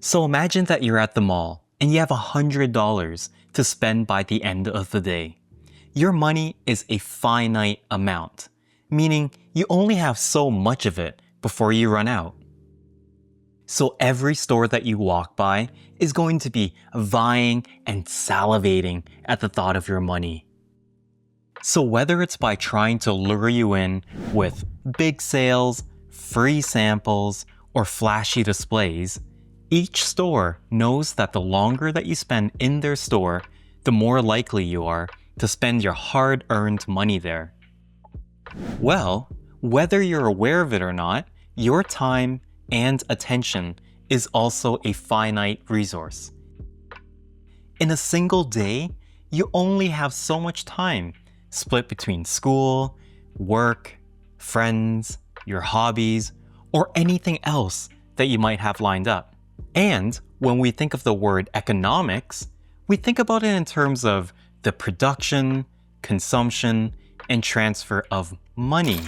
So imagine that you're at the mall and you have $100 to spend by the end of the day. Your money is a finite amount, meaning you only have so much of it before you run out. So every store that you walk by is going to be vying and salivating at the thought of your money. So whether it's by trying to lure you in with big sales, free samples, or flashy displays, each store knows that the longer that you spend in their store, the more likely you are to spend your hard-earned money there. Well, whether you're aware of it or not, your time and attention is also a finite resource. In a single day, you only have so much time split between school, work, friends, your hobbies, or anything else that you might have lined up. And when we think of the word economics, we think about it in terms of the production, consumption, and transfer of money.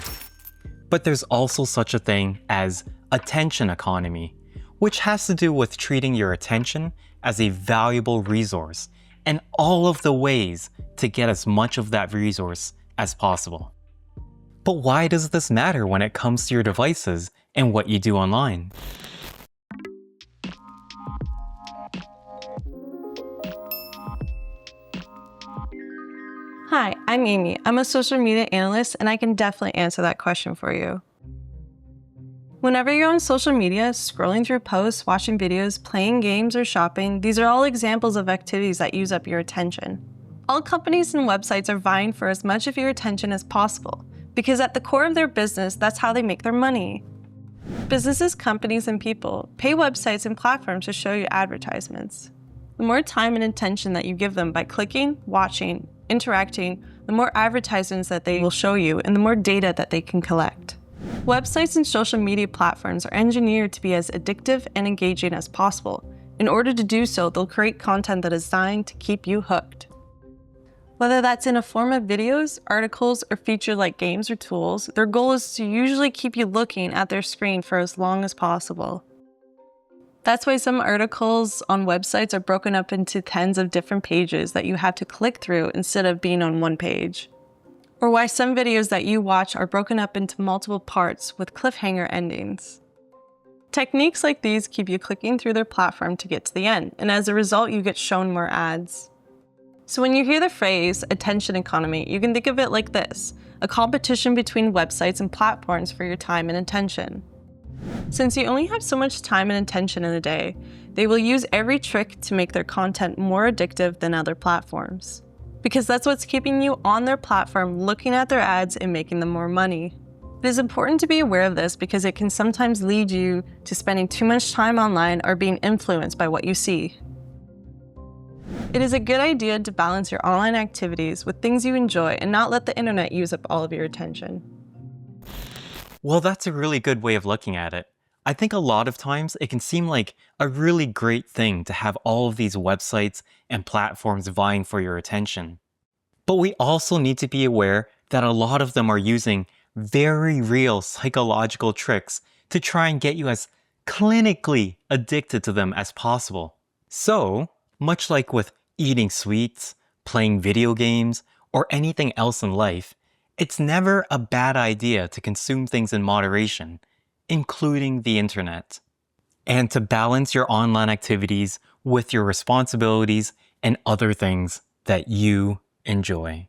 But there's also such a thing as attention economy, which has to do with treating your attention as a valuable resource and all of the ways to get as much of that resource as possible. But why does this matter when it comes to your devices and what you do online? Hi, I'm Amy. I'm a social media analyst, and I can definitely answer that question for you. Whenever you're on social media, scrolling through posts, watching videos, playing games, or shopping, these are all examples of activities that use up your attention. All companies and websites are vying for as much of your attention as possible, because at the core of their business, that's how they make their money. Businesses, companies, and people pay websites and platforms to show you advertisements. The more time and attention that you give them by clicking, watching, interacting, the more advertisements that they will show you and the more data that they can collect. Websites and social media platforms are engineered to be as addictive and engaging as possible. In order to do so, they'll create content that is designed to keep you hooked. Whether that's in a form of videos, articles, or featured like games or tools, their goal is to usually keep you looking at their screen for as long as possible. That's why some articles on websites are broken up into tens of different pages that you have to click through instead of being on one page. Or why some videos that you watch are broken up into multiple parts with cliffhanger endings. Techniques like these keep you clicking through their platform to get to the end, and as a result, you get shown more ads. So when you hear the phrase attention economy, you can think of it like this: a competition between websites and platforms for your time and attention. Since you only have so much time and attention in a day, they will use every trick to make their content more addictive than other platforms. Because that's what's keeping you on their platform, looking at their ads and making them more money. It is important to be aware of this because it can sometimes lead you to spending too much time online or being influenced by what you see. It is a good idea to balance your online activities with things you enjoy and not let the internet use up all of your attention. Well, that's a really good way of looking at it. I think a lot of times it can seem like a really great thing to have all of these websites and platforms vying for your attention. But we also need to be aware that a lot of them are using very real psychological tricks to try and get you as clinically addicted to them as possible. So, much like with eating sweets, playing video games, or anything else in life, it's never a bad idea to consume things in moderation, including the internet, and to balance your online activities with your responsibilities and other things that you enjoy.